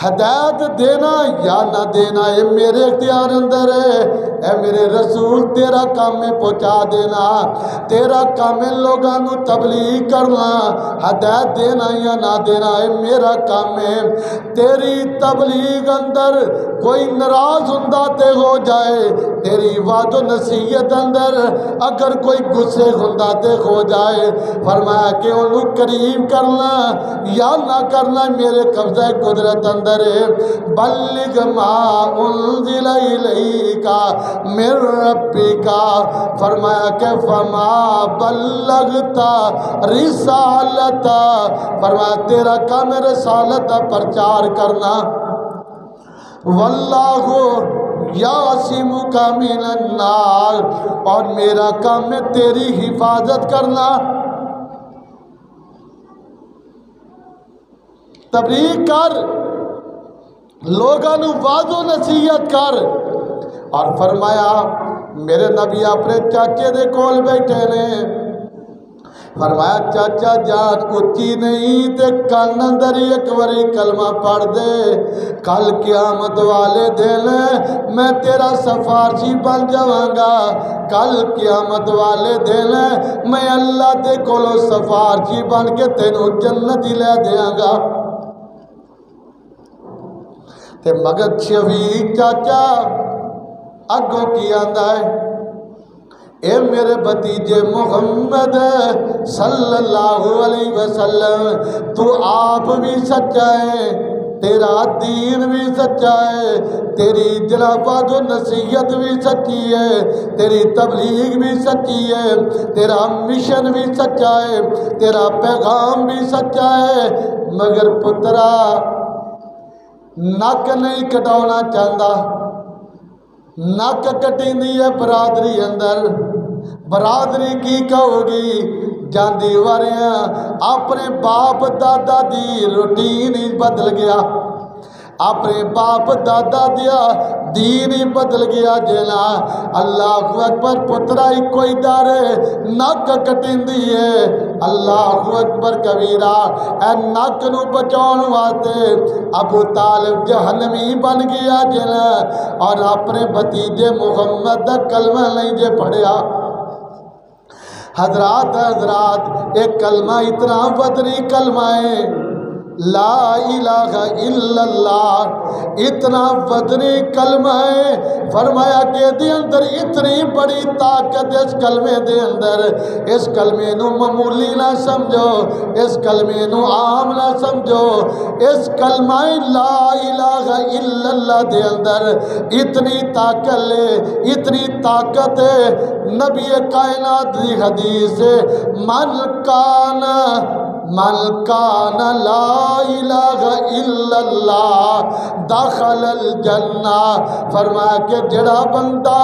ہدایت دینا یا نہ دینا یہ میرے اختیار اندر ہے۔ اے میرے رسول تیرا کام ہے پہنچا دینا، تیرا کام ہے لوگاں نو تبلیغ کرنا، ہدایت دینا یا نہ دینا یہ میرا کام ہے۔ تیری تبلیغ اندر کوئی ناراض ہوندا تے ہو جائے، تیری وعد و نصیحت اندر اگر کوئی غصے ہوندا تے ہو جائے، فرمایا کہ انہوں قریب کرنا یا نہ کرنا میرے قبضہ قدرت اندر ہے۔ بلغ ما انزل الیک من ربک، فرمایا کہ فما بلغت رسالت، فرمایا تیرا کام رسالت کا پرچار کرنا۔ واللہ یعصمک من الناس، اور میرا کام ہے تیری حفاظت کرنا۔ تبلیغ کر، لوگاں نو واضح و نصیحت کر۔ اور فرمایا میرے نبی اپنے چاچے دے کول بیٹھے نے، فرمایا چاچا جان اچھی نہیں تے کان اندر ایک واری کلمہ پڑھ دے، کل قیامت والے دن میں تیرا سفارشی بن جاواں گا، کل قیامت والے دن میں اللہ دے کولو سفارشی بن کے تینوں جنت ہی لے دیاں گا۔ تے مگر شفیق چاچا اگوں کی آندا ہے، اے میرے بھتیجے محمد صلی اللہ علیہ وسلم، تو آپ بھی سچا ہے، تیرا دین بھی سچا ہے، تیری جلوات و نصیحت بھی سچی ہے، تیری تبلیغ بھی سچی ہے، تیرا مشن بھی سچا ہے، تیرا پیغام بھی سچا ہے، مگر پترا نک نہیں کٹاؤنا چاہتا، نک کٹی دی ہے برادری اندر، برادری کی کہو گی جاندی واریاں اپنے باپ دادا دی روٹین ہی بدل گیا، اپنے باپ دادا دیا دین ہی بدل گیا جینا۔ اللہ اکبر پترا ہی کوئی ڈارے نک کٹیندی ہے، اللہ اکبر کبیرہ، اے نک نو بچاؤن واسطے ابو طالب جہنمی بن گیا جینا، اور اپنے بھتیجے محمد دا کلمہ نہیں جے پڑھیا۔ حضرات ایک کلمہ اتنا وطنی کلمہ ہے، لا الہ الا اللہ، اتنا وطنی کلمہ ہے، فرمایا کہ دے اندر اتنی بڑی طاقت اس کلمے دے اندر، اس کلمے نو معمولی نہ سمجھو، اس کلمے نو عام نہ سمجھو، اس کلمہ لا الہ الا اللہ دے اندر اتنی طاقت ہے، اتنی طاقت ہے۔ نبی کائنات دی حدیث ہے، من کان لا الہ الا اللہ دخل الجنہ، فرمایا کہ جڑا بندہ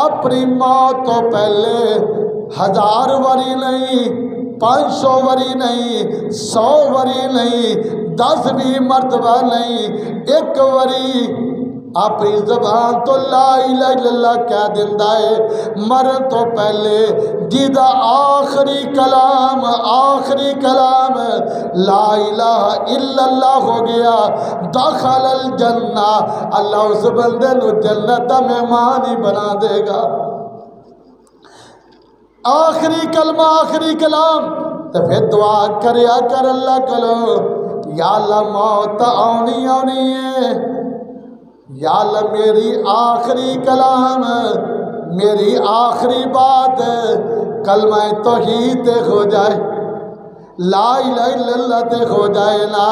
اپنی موت تو پہلے 1000 واری نہیں، 500 واری نہیں، 100 واری نہیں، 10 بھی مرتبہ نہیں، ایک واری اپنی زبان تو لا الہ الا اللہ کہہ دیندہ ہے، مرن تو پہلے جیدہ آخری کلام لا الہ الا اللہ ہو گیا، دخل الجنہ، اللہ اس بندے نو جنت دا مہمان ہی بنا دے گا۔ آخری کلمہ آخری کلام، تو پھر دعا کریا کر اللہ کلو، یا اللہ موت آنی ہے، یا اللہ میری آخری کلام، میری آخری بات کلمہ توحید ہو جائے، لا الہ الا اللہ تے ہو جائے نا۔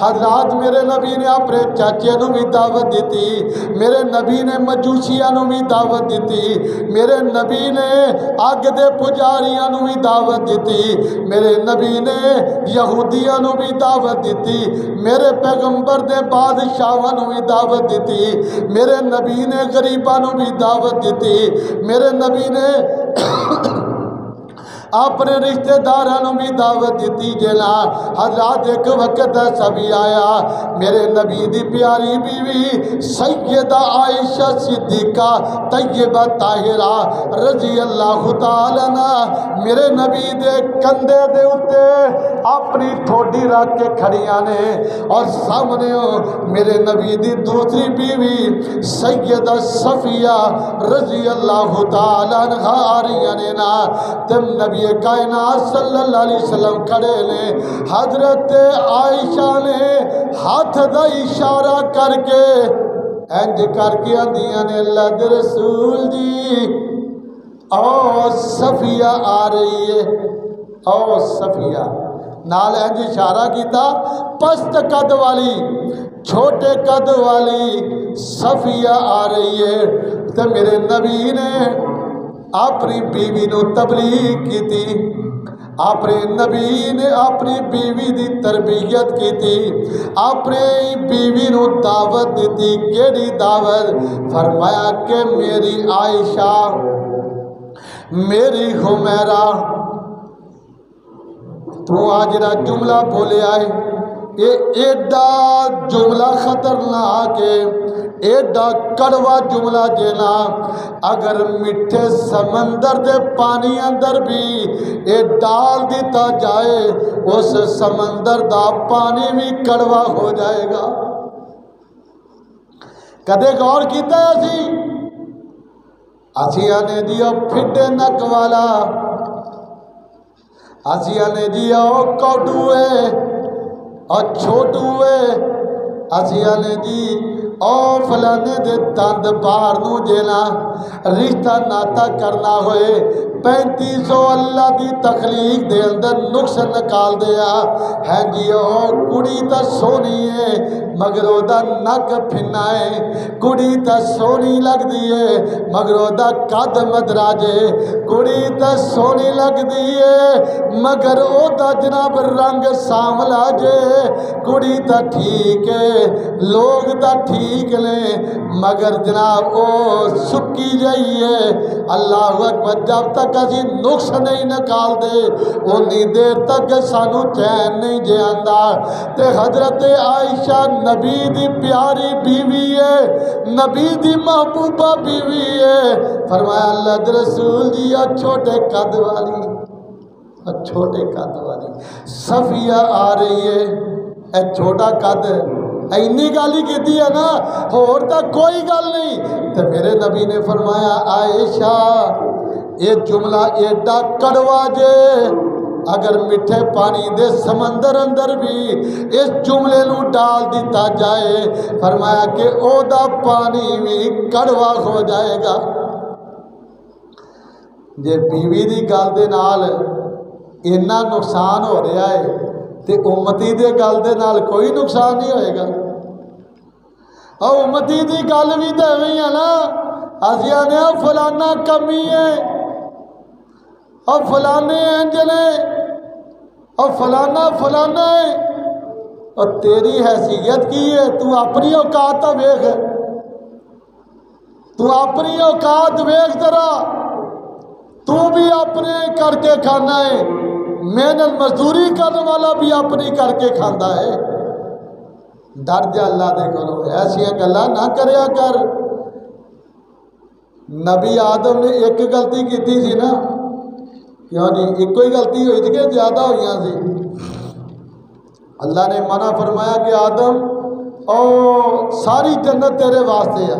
حضرات میرے نبی نے اپنے چاچے نو بھی دعوت دیتی، میرے نبی نے مجوسیاں نو بھی دعوت دیتی، میرے نبی نے اگ دے پجاریاں نو بھی دعوت دیتی، میرے نبی نے یہودیاں نو بھی دعوت دیتی، میرے پیغمبر نے بادشاہاں نو بھی دعوت دیتی، میرے نبی نے غریباں نو بھی دعوت دیتی، میرے نبی نے اپنے رشتہ داروں بھی دعوت دیتی جنا۔ حضرات ایک وقت ایسا بھی آیا، میرے نبی دی پیاری بیوی سیدہ عائشہ صدیقہ طیبہ طاہرہ رضی اللہ تعالیٰ عنہ میرے نبی دے کندھے دے اتے اپنی ٹھوڈی رکھ کے کھڑیاں نے، اور سامنے میرے نبی دی دوسری بیوی سیدہ صفیہ رضی اللہ تعالیٰ عنہ آ رہی نے نا۔ تم نبی کائنات صلی اللہ علیہ وسلم کھڑے نے، حضرت عائشہ نے ہاتھ دا اشارہ کر کے انج کر کے آندیاں نے اللہ دے رسول جی او صفیہ آ رہی ہے، او صفیہ نال انج اشارہ کیتا، پست قد والی چھوٹے قد والی صفیہ آ رہی ہے۔ تو میرے نبی نے اپنی بیوی نو تبلیغ کی تھی، اپنے نبی نے اپنی بیوی دی تربیت کی تھی، اپنی بیوی نو دعوت دیتی۔ کیڑی دعوت؟ فرمایا کہ میری عائشہ، میری حمیرہ، تو آج را جملہ بولے آئے، یہ ایڈا جملہ خطرناک ہے، ایڈا کڑوا جملہ جینا، اگر میٹھے سمندر دے پانی اندر بھی یہ ڈال دیتا جائے اس سمندر دا پانی بھی کڑوا ہو جائے گا۔ کدے غور کیتا ہے اسی؟ اسیاں نے جی او پھٹے نک والا، اسیاں نے جی او کوڈوے اور چھوٹوے، اسیاں نے جی او فلانے دے دند باہر نو جینا، رشتہ ناتا کرنا ہوئے 3500 اللہ دی تخلیق دے اندر نقص نکال دیا ہے جی۔ او کڑی تا سونی ہے مگر او دا نک پھنا ہے، کڑی تا سونی لگ دیئے مگر او دا قد مدراجے، کڑی تا سونی لگ دیئے مگر او دا جناب رنگ ساملا جے، کڑی تا ٹھیک ہے لوگ دا ٹھیک لیں مگر جناب او سکی جائیے۔ اللہ اکبر، جب تک اسی نقص نہیں نکال دے انی دیر تک سانو چین نہیں جے آندا۔ تے حضرت عائشہ نبی دی پیاری بیوی ہے، نبی دی محبوبہ بیوی ہے۔ فرمایا اللہ دے رسول جی چھوٹے قد والی، چھوٹے قد والی صفیہ آ رہی ہے، اے چھوٹا قد اینی گالی کیتی ہے نا، اور تک کوئی گل نہیں۔ تو میرے نبی نے فرمایا عائشہ یہ جملہ ایڈا کڑوا جے، اگر میٹھے پانی دے سمندر اندر بھی اس جملے نو ڈال دیتا جائے، فرمایا کہ او دا پانی بھی کڑوا ہو جائے گا۔ جے بیوی دی گل دے نال اتنا نقصان ہو رہا ہے تے امتی دے گل دے نال کوئی نقصان نہیں ہوئے گا۔ اور امتی دی گل بھی تو ایویں ہے نا، اسیاں نے فلانا کمی ہے اور فلانے انج نے اور فلانا فلانا ہے، اور تیری حیثیت کی ہے؟ تو اپنی اوقات ویکھ، تو اپنی اوقات ویکھ ذرا، تو بھی اپنے کر کے کھانا ہے، محنت مزدوری کرنے والا بھی اپنی کر کے کھانا ہے۔ ڈر جا اللہ دے کولوں، ایسیاں گلاں نہ کریا کر۔ نبی آدم نے ایک غلطی کیتی سی نا، کیوں جی ایک کوئی غلطی ہوئی تھی کہ زیادہ ہوئیاں سی؟ اللہ نے منع فرمایا کہ آدم او ساری جنت تیرے واسطے ہے،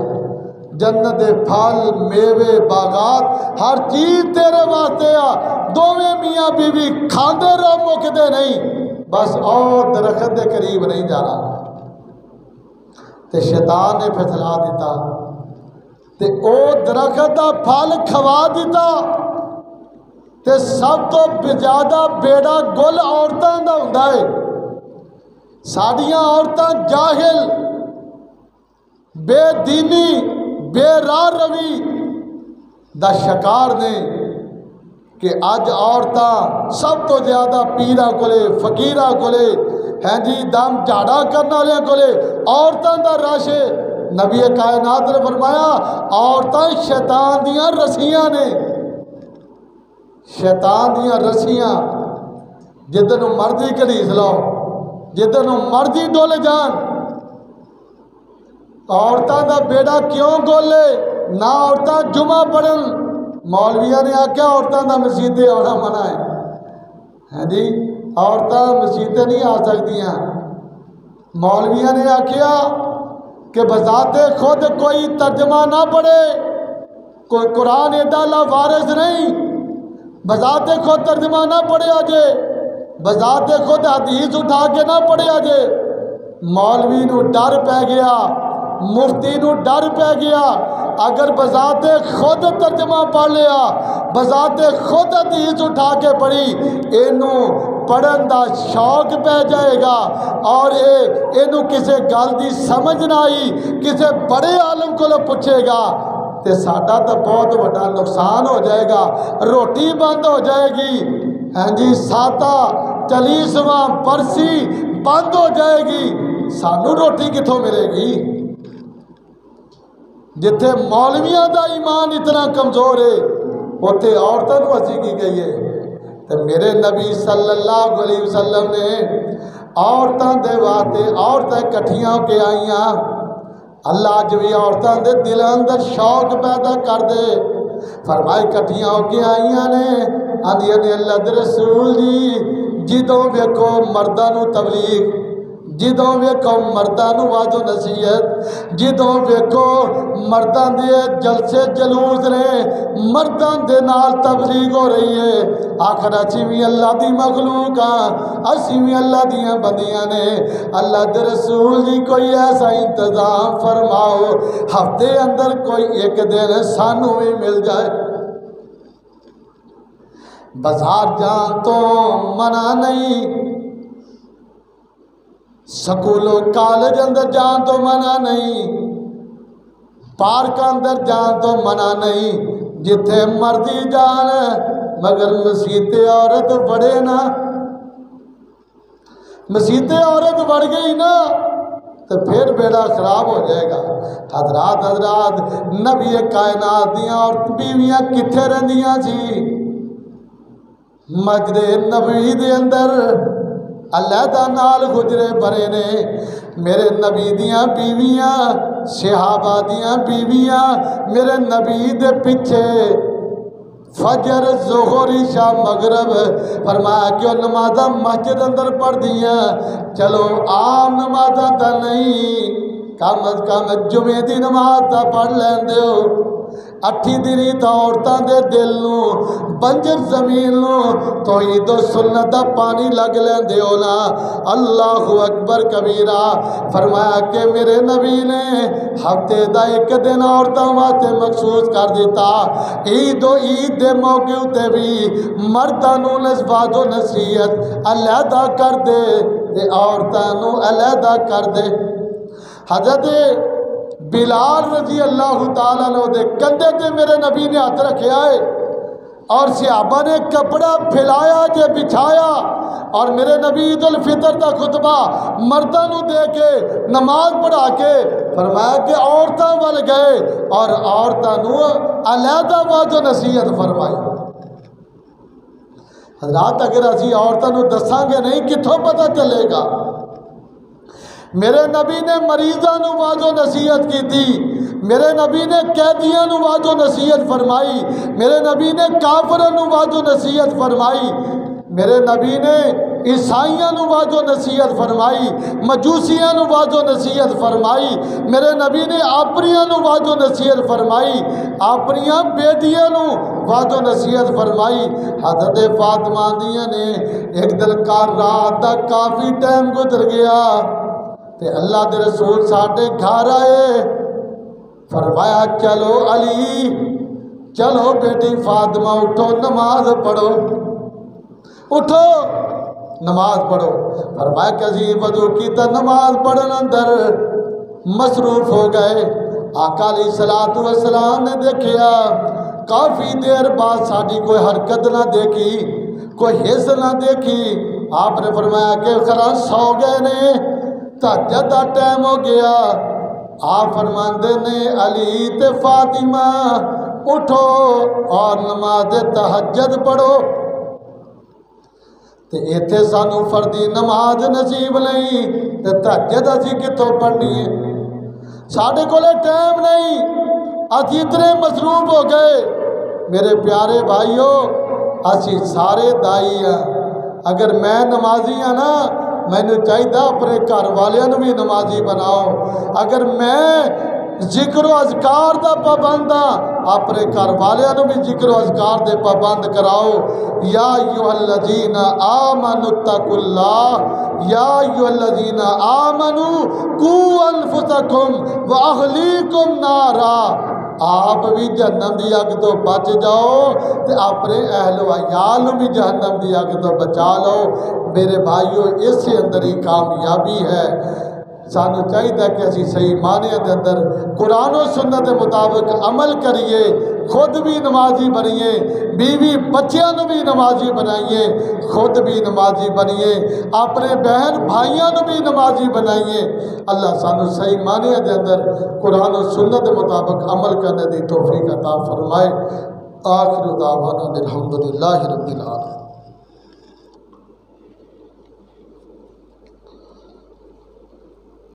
جنت دے پھل میوے باغات ہر چیز تیرے واسطے آ، دوویں میاں بیوی کھاندے رہو مکدے نہیں، بس او درخت دے قریب نہیں جانا۔ تے شیطان نے پھسلا دیتا تے او درخت دا پھل کھوا دیتا، تے سب تو زیادہ بیڑا گل عورتاں دا ہوندا ہے۔ ساڈیاں عورتاں جاہل، بے دینی، بے راہ روی دا شکار نے کہ اج عورتاں سب تو زیادہ پیراں کولے، فقیراں کولے، ہیں جی دم جھاڑا کرنے والے کولے عورتاں دا رش ہے۔ نبی کائنات نے فرمایا عورتاں شیطان دیاں رسیاں نے، شیطان دیاں رسیاں، جدن مرضی گھڑیس لو، جدن مرضی ڈول جان۔ عورتاں دا بیڑا کیوں گولے؟ نہ عورتاں جمعہ پڑھن، مولویاں نے آکھیا عورتاں دا مسجدیں آنا منع ہے، ہاں جی عورتاں مسجدیں نہیں آ سکتیاں۔ مولویاں نے آکھیا کہ بذات خود کوئی ترجمہ نہ پڑھے، کوئی قرآن ایڈا لاوارث نہیں، بذات خود ترجمہ نہ پڑھے آجے، بذات خود حدیث اٹھا کے نہ پڑھے آجے۔ مولوی نو ڈر پہ گیا، مفتی نو ڈر پہ گیا، اگر بذات خود ترجمہ پڑھ لیا، بذات خود حدیث اٹھا کے پڑھی، اینو پڑھن دا شوق پہ جائے گا اور اینو کسے گل دی سمجھ نہ آئی، کسے بڑے عالم کو پوچھے گا تے ساڈا تو بہت بڑا نقصان ہو جائے گا، روٹی بند ہو جائے گی، ہاں جی ساتہ چلیسواں برسی بند ہو جائے گی، سانو روٹی کتھوں ملے گی؟ جتھے مولویاں دا ایمان اتنا کمزور ہے اتنے عورتوں کو اسی کی گئی ہے۔ تو میرے نبی صلی اللہ علیہ وسلم نے عورتوں دے واسطے عورتیں کٹھیاں ہو کے آئیاں، اللہ اج بھی عورتوں دے دل اندر شوق پیدا کر دے، فرمائے کٹھیاں ہو کے آئیاں نے، آندیاں نے اللہ دے رسول جی جدوں ویکھو مرداں نو تبلیغ، جدوں ویکھو مرداں نو واض و نصیحت، جدوں ویکھو مرداں دے جلسے جلوس نے، مرداں دے نال تبلیغ ہو رہی ہے، آخر اسی بھی اللہ دی مخلوق ہاں، اسی بھی اللہ دیاں بندیاں نے، اللہ دے رسول جی کوئی ایسا انتظام فرماؤ ہفتے اندر کوئی ایک دن سانو بھی مل جائے۔ بازار جان تو منع نہیں، سکول و کالج اندر جان تو منع نہیں، پارک اندر جان تو منع نہیں، جتھے مرضی جان، مگر مسیت عورت بڑھے نا، مسیت عورت بڑھ گئی نا تو پھر بیڑا خراب ہو جائے گا۔ حضرات نبی کائنات دیاں اور بیویاں کتھے رہندیاں سی؟ مسجد نبوی دے اندر علیحدہ نال حجرے بھرے نے، میرے نبی دیاں بیویاں، صحابہ دیاں بیویاں میرے نبی دے پیچھے فجر ظہر عشاء مغرب فرمایا کہ نمازاں مسجد اندر پڑھ دیاں، چلو عام نمازاں تا نہیں، کم از کم جمعے دی نماز تا پڑھ لیندے ہو، اٹھی دری تا عورتاں دے دل نو بنجر زمین نو توحید و سنت دا پانی لگ لیندے ہو نا۔ اللہ اکبر کبیرہ، فرمایا کہ میرے نبی نے ہفتے دا ایک دن عورتاں واسطے مخصوص کر دیتا، عید و عید دے موقع تے بھی مرداں نو واض و نصیحت علیحدہ کر دے تے عورتاں نو علیحدہ کر دے۔ حضرت بلال رضی اللہ تعالیٰ عنہ دے کندھے تے میرے نبی نے ہاتھ رکھیا ہے اور صحابہ نے کپڑا پھیلایا جے بچھایا، اور میرے نبی عید الفطر دا خطبہ مرداں نو دے کے نماز پڑھا کے فرمایا کہ عورتاں ول گئے اور عورتاں نو علیحدہ واض و نصیحت فرمائی۔ حضرات اگر اسی عورتاں نو دساں گے نہیں کتھوں پتہ چلے گا؟ میرے نبی نے مریضاں نو واض و نصیحت کی تھی، میرے نبی نے قیدیاں نو واض و نصیحت فرمائی، میرے نبی نے کافراں نو واض و نصیحت فرمائی، میرے نبی نے عیسائیاں نو واض و نصیحت فرمائی، مجوسیاں نو واض و نصیحت فرمائی، میرے نبی نے آپریاں نو واض و نصیحت فرمائی، آپریاں بیٹیاں نو واض و نصیحت فرمائی۔ حضرت فاطمہ دیاں نے ایک دل کا رات دا کافی ٹائم گزر گیا تے اللہ دے رسول ساڈے گھر آئے، فرمایا چلو علی چلو بیٹی فاطمہ اٹھو نماز پڑھو، اٹھو نماز پڑھو۔ فرمایا کہ عظیم وضو کی تا نماز پڑھن اندر مصروف ہو گئے۔ آقا علیہ السلام نے دیکھیا کافی دیر بعد ساڑی کوئی حرکت نہ دیکھی، کوئی حص نہ دیکھی۔ آپ نے فرمایا کہ خران سو گئے نے، تہجد دا ٹائم ہو گیا۔ آپ فرماندے نے علی تے فاطمہ اٹھو اور نماز تہجد پڑھو۔ تے ایتھے سانو فردی نماز نصیب نہیں تے تہجد اسی کتوں پڑھنی ہے؟ ساڑھے کولے ٹائم نہیں، اسی اتنے مصروف ہو گئے۔ میرے پیارے بھائیو، اسی سارے دائی ہیں، اگر میں نمازی ہاں نا، میں نے چاہیے اپنے گھر والوں بھی نمازی بناؤ۔ اگر میں ذکر و اذکار دا پابند ہاں، اپنے گھر والوں بھی ذکر و اذکار دے پابند کراؤ۔ یا ایھا الذین آمنوا اتقوا اللہ، یا ایھا الذین آمنوا قوا انفسکم واہلیکم نارا۔ آپ بھی جہنم دی اگ تو بچ جاؤ تے اپنے اہل و عیال بھی جہنم دی اگ تو بچا لو۔ میرے بھائیو، اس سے اندر ہی کامیابی ہے۔ سانو چاہیے کہ اسی صحیح معنی دے اندر قرآن و سنت کے مطابق عمل کریے، خود بھی نمازی بنیے، بیوی بچیاں نو بھی نمازی بنائیے، خود بھی نمازی بنیے، اپنے بہن بھائیاں نو بھی نمازی بنائیے۔ اللہ سانو صحیح معنی دے اندر قرآن و سنت کے مطابق عمل کرنے دی توفیق عطا فرمائے۔ آخر دعوانا الحمدللہ رب العالمین۔